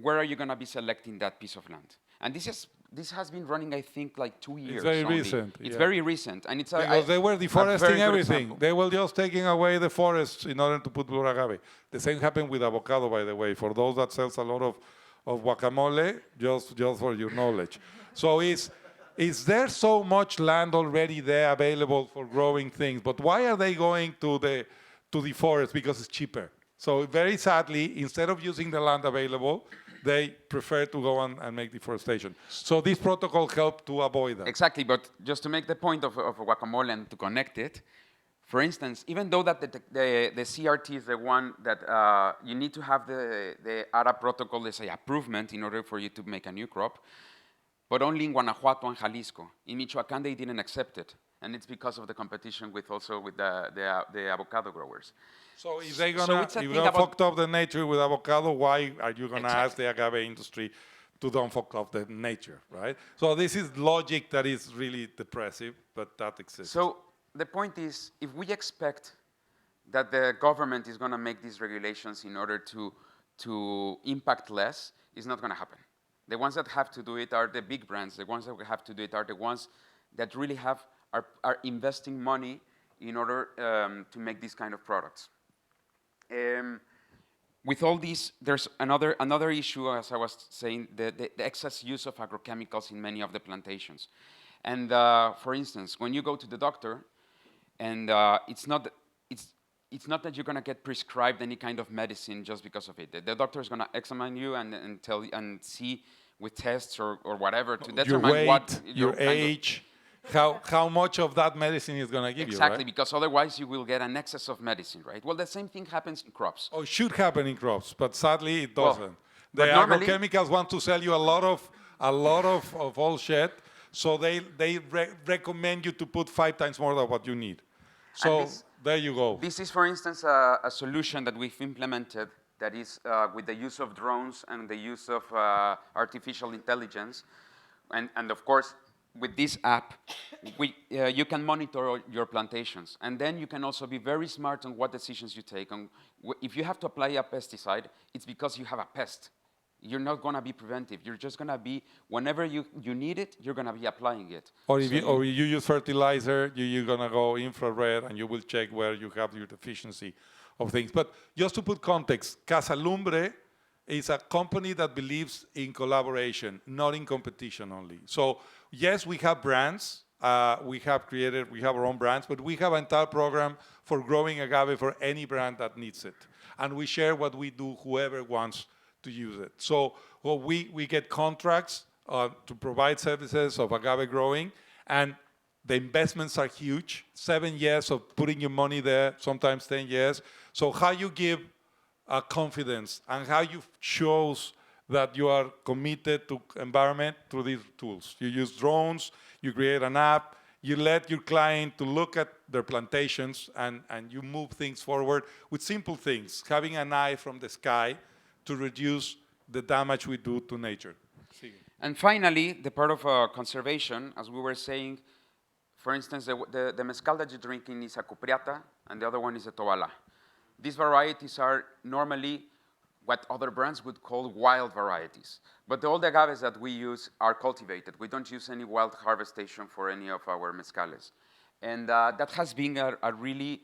where are you going to be selecting that piece of land? And this has been running, I think, like 2 years. It's very only. recent. It's yeah. very recent, and it's because they were deforesting everything. Example. They were just taking away the forests in order to put more agave. The same happened with avocado, by the way. For those that sells a lot of guacamole, just for your knowledge. So is there so much land already there available for growing things? But why are they going to the forest? Because it's cheaper. So very sadly, instead of using the land available, they prefer to go and make deforestation. So this protocol helped to avoid that. Exactly, but just to make the point of guacamole and to connect it, for instance, even though that the CRT is the one that you need to have the ARA protocol as a approvement in order for you to make a new crop, but only in Guanajuato and Jalisco. In Michoacán, they didn't accept it. And it's because of the competition with the avocado growers. So if they're gonna fuck up the nature with avocado, why are you gonna ask the agave industry to don't fuck up the nature, right? So this is logic that is really depressive, but that exists. So the point is, if we expect that the government is gonna make these regulations in order to impact less, it's not gonna happen. The ones that have to do it are the big brands. The ones that have to do it are the ones that really are investing money in order to make these kind of products. With all these, there's another issue, as I was saying, the excess use of agrochemicals in many of the plantations. And for instance, when you go to the doctor, and it's not that you're going to get prescribed any kind of medicine just because of it. The doctor is going to examine you and tell you and see with tests or whatever to determine your weight, what your age. How much of that medicine is going to give you, right? Exactly, because otherwise you will get an excess of medicine, right? Well, the same thing happens in crops. Oh, it should happen in crops, but sadly it doesn't. Well, the agrochemicals want to sell you a lot of all shit, so they recommend you to put 5 times more than what you need. So there you go. This is, for instance, a solution that we've implemented that is with the use of drones and the use of artificial intelligence, and of course, with this app, you can monitor your plantations. And then you can also be very smart on what decisions you take. If you have to apply a pesticide, it's because you have a pest. You're not going to be preventive. You're just going to be, whenever you need it, you're going to be applying it. Or So if you use fertilizer, you're going to go infrared and you will check where you have your deficiency of things. But just to put context, Casalumbre is a company that believes in collaboration, not in competition only. So yes, we have brands. We have our own brands, but we have an entire program for growing agave for any brand that needs it. And we share what we do, whoever wants to use it. So we get contracts to provide services of agave growing, and the investments are huge. 7 years of putting your money there, sometimes 10 years. So how you give confidence and how you shows that you are committed to environment through these tools. You use drones, you create an app, you let your client to look at their plantations, and you move things forward with simple things, having an eye from the sky to reduce the damage we do to nature. And finally, the part of conservation, as we were saying, for instance, the mezcal that you're drinking is a cupriata, and the other one is a tovala. These varieties are normally what other brands would call wild varieties. But all the agaves that we use are cultivated. We don't use any wild harvestation for any of our mezcales. And that has been a really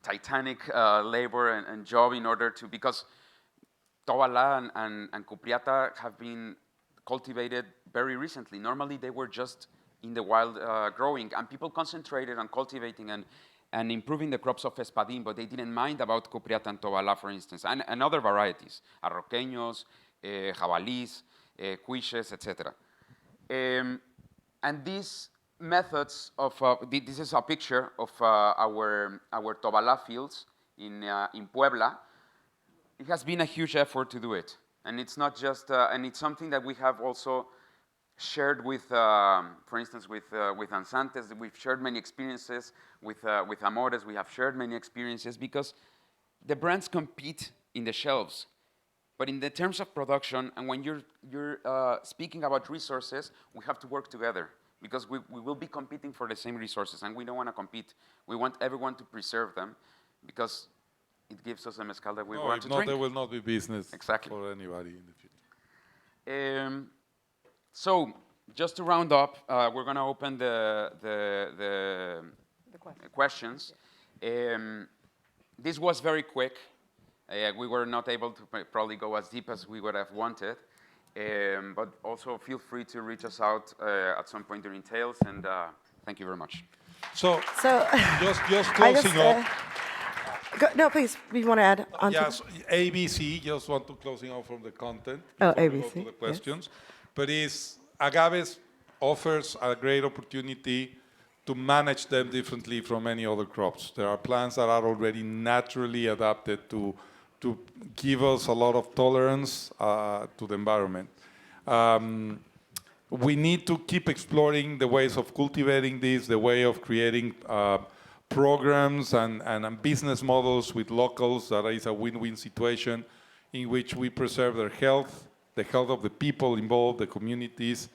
titanic labor and job in order to, because tovala and cupriata have been cultivated very recently. Normally they were just in the wild growing, and people concentrated on cultivating and improving the crops of espadín, but they didn't mind about cupriata and tovala, for instance, and other varieties, arroqueños, jabalís, cuiches, etc. And these methods of, this is a picture of our tovala fields in Puebla. It has been a huge effort to do it. And it's not just, and it's something that we have also shared with, for instance, with Ansantes. We've shared many experiences with Amores. We have shared many experiences because the brands compete in the shelves. But in the terms of production, and when you're speaking about resources, we have to work together because we will be competing for the same resources, and we don't want to compete. We want everyone to preserve them because it gives us a mezcal that we want to drink. There will not be business for anybody in the future. So, just to round up, we're going to open the questions. This was very quick. We were not able to probably go as deep as we would have wanted. But also feel free to reach us out at some point during Tales, and thank you very much. So just closing up. No, please, we want to add on Yes, ABC, just want to closing out from the content. ABC. Go to the questions. Yes. But agaves offers a great opportunity to manage them differently from any other crops. There are plants that are already naturally adapted to give us a lot of tolerance to the environment. We need to keep exploring the ways of cultivating this, the way of creating programs and business models with locals that is a win-win situation in which we preserve their health, the health of the people involved, the communities,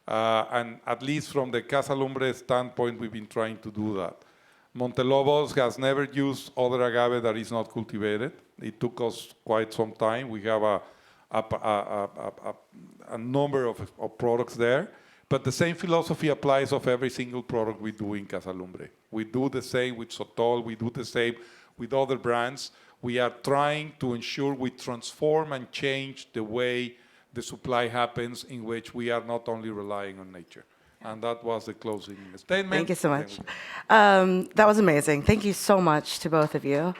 and at least from the Casalumbre standpoint, we've been trying to do that. Montelobos has never used other agave that is not cultivated. It took us quite some time. We have a number of products there. But the same philosophy applies of every single product we do in Casalumbre. We do the same with Sotol. We do the same with other brands. We are trying to ensure we transform and change the way the supply happens, in which we are not only relying on nature. And that was the closing statement. Thank you so much. That was amazing. Thank you so much to both of you.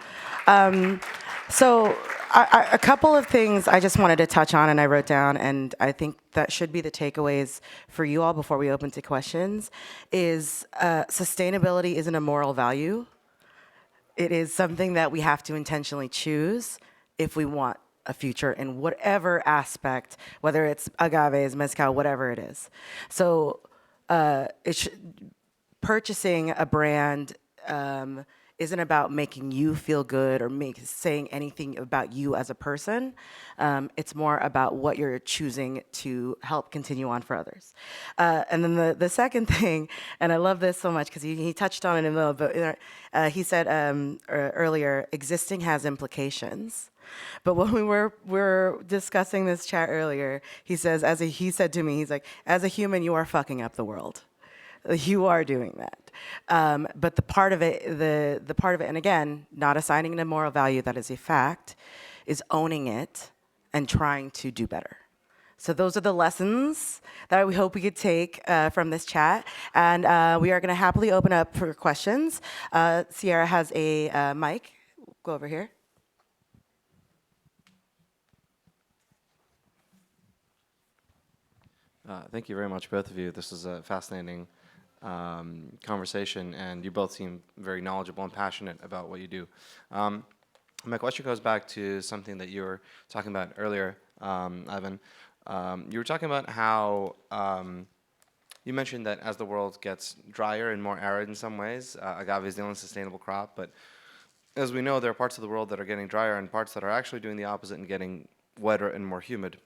So a couple of things I just wanted to touch on and I wrote down, and I think that should be the takeaways for you all before we open to questions, is sustainability isn't a moral value. It is something that we have to intentionally choose if we want a future in whatever aspect, whether it's agaves, mezcal, whatever it is. So purchasing a brand isn't about making you feel good or saying anything about you as a person. It's more about what you're choosing to help continue on for others. And then the second thing, and I love this so much because he touched on it in a little bit. He said earlier, existing has implications. But when we were discussing this chat earlier, he says, he said to me, he's like, as a human, you are fucking up the world. You are doing that. But the part of it, and again, not assigning it a moral value, that is a fact, is owning it and trying to do better. So those are the lessons that we hope we could take from this chat. And we are going to happily open up for questions. Sierra has a mic. Go over here. Thank you very much, both of you. This is a fascinating conversation, and you both seem very knowledgeable and passionate about what you do. My question goes back to something that you were talking about earlier, Ivan. You were talking about how you mentioned that as the world gets drier and more arid in some ways, agave is the only sustainable crop, but as we know, there are parts of the world that are getting drier and parts that are actually doing the opposite and getting wetter and more humid.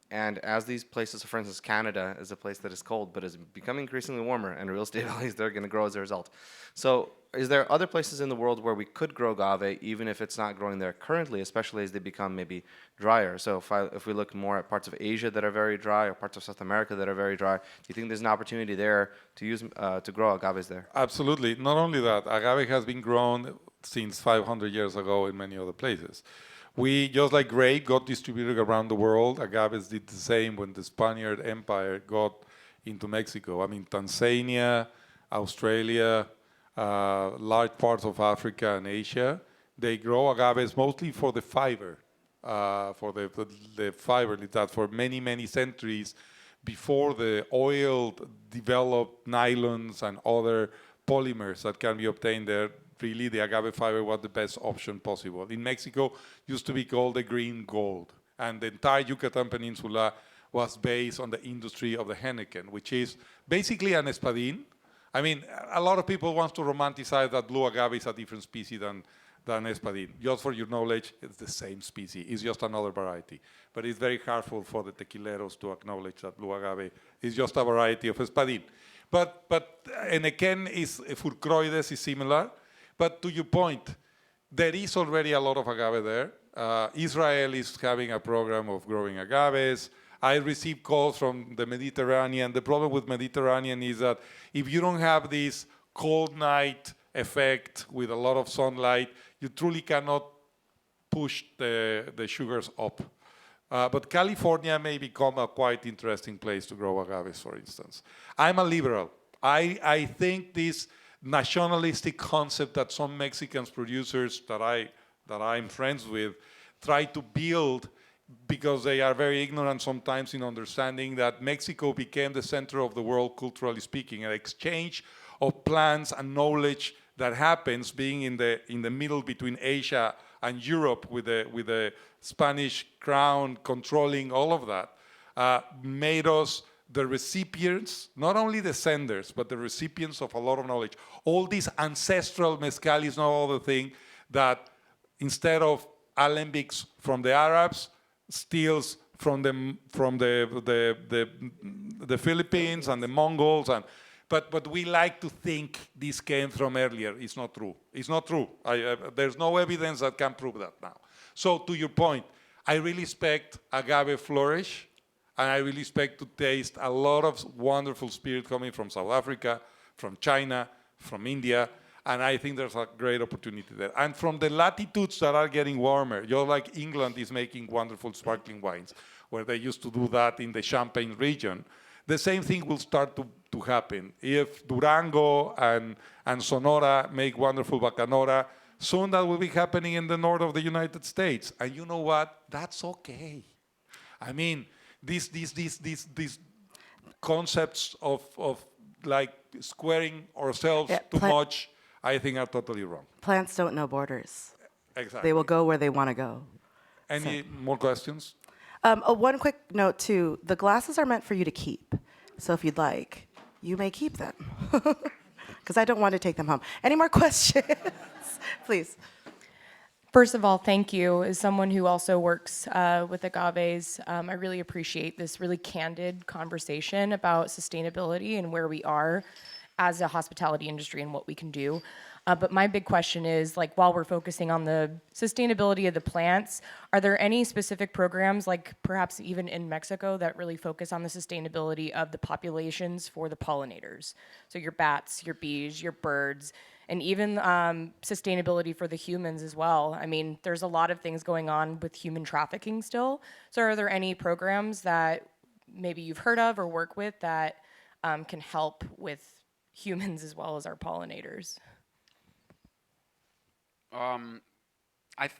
And as these places, for instance, Canada is a place that is cold but is becoming increasingly warmer, and real estate values they're going to grow as a result. So is there other places in the world where we could grow agave, even if it's not growing there currently, especially as they become maybe drier? So if we look more at parts of Asia that are very dry or parts of South America that are very dry, do you think there's an opportunity there to use to grow agaves there? Absolutely. Not only that, agave has been grown since 500 years ago in many other places. We, just like grape, got distributed around the world. Agaves did the same when the Spaniard Empire got into Mexico. I mean, Tanzania, Australia, large parts of Africa and Asia, they grow agaves mostly for the fiber, for the fiber that for many, many centuries before the oil developed nylons and other polymers that can be obtained there, really the agave fiber was the best option possible. In Mexico, used to be called the green gold. And the entire Yucatan Peninsula was based on the industry of the Henneken, which is basically an espadín. I mean, a lot of people want to romanticize that blue agave is a different species than espadín. Just for your knowledge, it's the same species. It's just another variety. But it's very hurtful for the tequileros to acknowledge that blue agave is just a variety of espadín. But Henneken is, Furcroides is similar. But to your point, there is already a lot of agave there. Israel is having a program of growing agaves. I receive calls from the Mediterranean. The problem with Mediterranean is that if you don't have this cold night effect with a lot of sunlight, you truly cannot push the sugars up. But California may become a quite interesting place to grow agaves, for instance. I'm a liberal. I think this nationalistic concept that some Mexican producers that I'm friends with try to build, because they are very ignorant sometimes in understanding that Mexico became the center of the world, culturally speaking, an exchange of plants and knowledge that happens being in the middle between Asia and Europe with the Spanish crown controlling all of that, made us the recipients, not only the senders, but the recipients of a lot of knowledge. All this ancestral mezcal is no other thing that instead of alembics from the Arabs, steals from the Philippines and the Mongols, but we like to think this came from earlier. It's not true. It's not true. There's no evidence that can prove that now. So to your point, I really expect agave flourish. And I really expect to taste a lot of wonderful spirit coming from South Africa, from China, from India, and I think there's a great opportunity there. And from the latitudes that are getting warmer, just like England is making wonderful sparkling wines, where they used to do that in the Champagne region, the same thing will start to happen. If Durango and Sonora make wonderful bacanora, soon that will be happening in the north of the United States. And you know what? That's okay. I mean, these concepts of like squaring ourselves too much, I think are totally wrong. Plants don't know borders. Exactly. They will go where they want to go. Any more questions? One quick note too, the glasses are meant for you to keep. So if you'd like, you may keep them. because I don't want to take them home. Any more questions? Please. First of all, thank you. As someone who also works with agaves, I really appreciate this really candid conversation about sustainability and where we are as a hospitality industry and what we can do. But my big question is, like, while we're focusing on the sustainability of the plants, are there any specific programs, like perhaps even in Mexico, that really focus on the sustainability of the populations for the pollinators? So your bats, your bees, your birds, and even sustainability for the humans as well. I mean, there's a lot of things going on with human trafficking still. So are there any programs that maybe you've heard of or work with that can help with humans as well as our pollinators?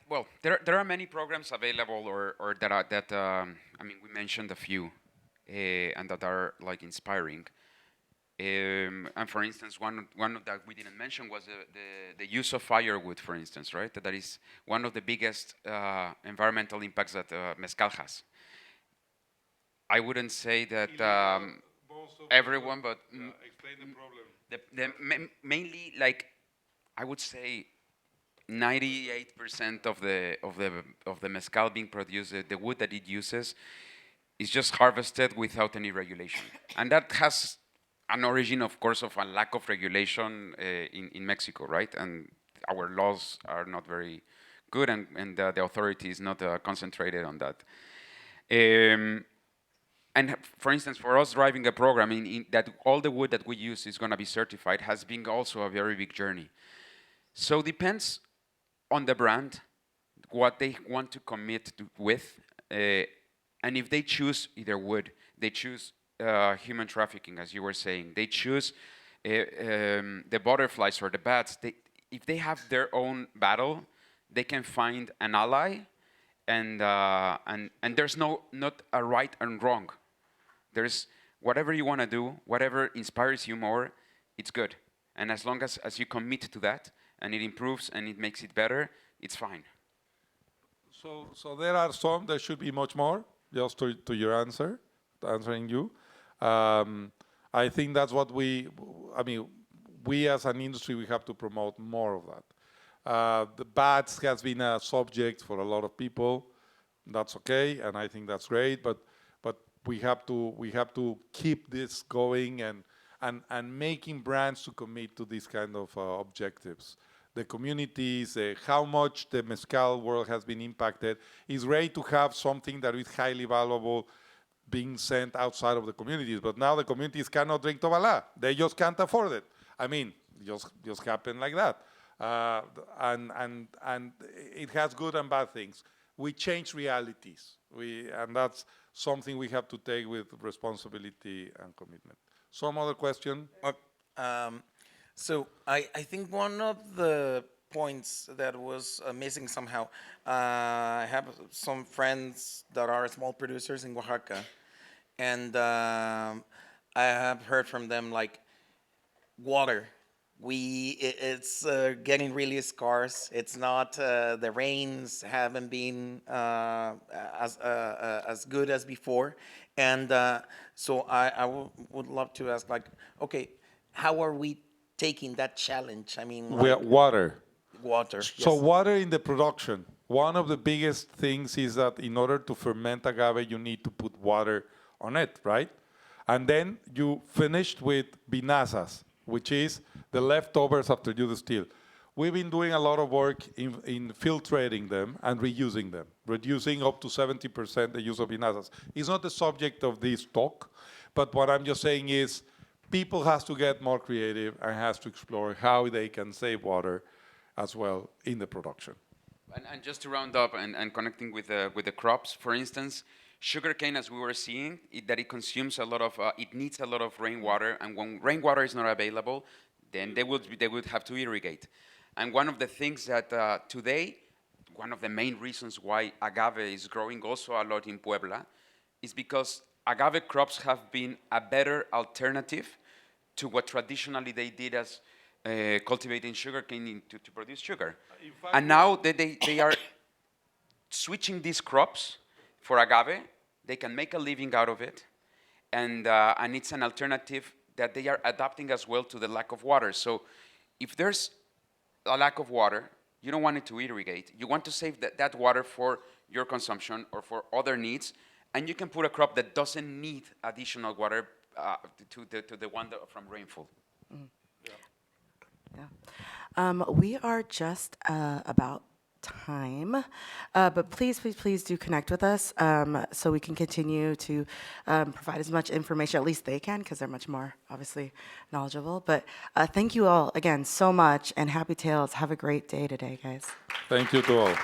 Well, there are many programs available or that are I mean, we mentioned a few and that are like inspiring. And for instance, one that we didn't mention was the use of firewood, for instance, right? That is one of the biggest environmental impacts that mezcal has. I wouldn't say that everyone, but explain the problem. mainly, like, I would say 98% of the mezcal being produced, the wood that it uses, is just harvested without any regulation, and that has an origin, of course, of a lack of regulation in Mexico, right? And our laws are not very good, and the authority is not concentrated on that. And for instance, for us driving a program in that all the wood that we use is going to be certified has been also a very big journey. So depends on the brand, what they want to commit with, and if they choose either wood, they choose human trafficking, as you were saying, they choose the butterflies or the bats. If they have their own battle, they can find an ally, and there's not a right and wrong. There's whatever you want to do, whatever inspires you more, it's good. And as long as you commit to that, and it improves and it makes it better, it's fine. So there are some. There should be much more. Just to your answering you. I think that's what we as an industry, we have to promote more of that. The bats has been a subject for a lot of people. That's okay, and I think that's great. But we have to keep this going and making brands to commit to these kind of objectives. The communities, how much the mezcal world has been impacted. It's great to have something that is highly valuable being sent outside of the communities, but now the communities cannot drink Tobalá. They just can't afford it. I mean, just happen like that. And it has good and bad things. We change realities, and that's something we have to take with responsibility and commitment. Some other question? So I think one of the points that was missing somehow, I have some friends that are small producers in Oaxaca, and I have heard from them, like, water. It's getting really scarce. It's not, the rains haven't been as good as before. And so I would love to ask, like, okay, how are we taking that challenge? I mean, like, Water. water. So Yes. water in the production. One of the biggest things is that in order to ferment agave, you need to put water on it, right? And then you finished with vinazas, which is the leftovers after you distill. We've been doing a lot of work in filtrating them and reusing them, reducing up to 70% the use of vinazas. It's not the subject of this talk, but what I'm just saying is people has to get more creative and has to explore how they can save water as well in the production. And just to round up and connecting with the crops, for instance, sugarcane, as we were seeing, it consumes a lot of, it needs a lot of rainwater, and when rainwater is not available, then they would have to irrigate. And one of the things that today, one of the main reasons why agave is growing also a lot in Puebla, is because agave crops have been a better alternative to what traditionally they did as cultivating sugarcane to produce sugar. And now they are switching these crops for agave. They can make a living out of it, and it's an alternative that they are adapting as well to the lack of water. So if there's a lack of water, you don't want it to irrigate. You want to save that water for your consumption or for other needs, and you can put a crop that doesn't need additional water to the one from rainfall. We are just about time, but please do connect with us so we can continue to provide as much information, at least they can, because they're much more obviously knowledgeable. But thank you all again so much, and happy tales. Have a great day today, guys. Thank you to all.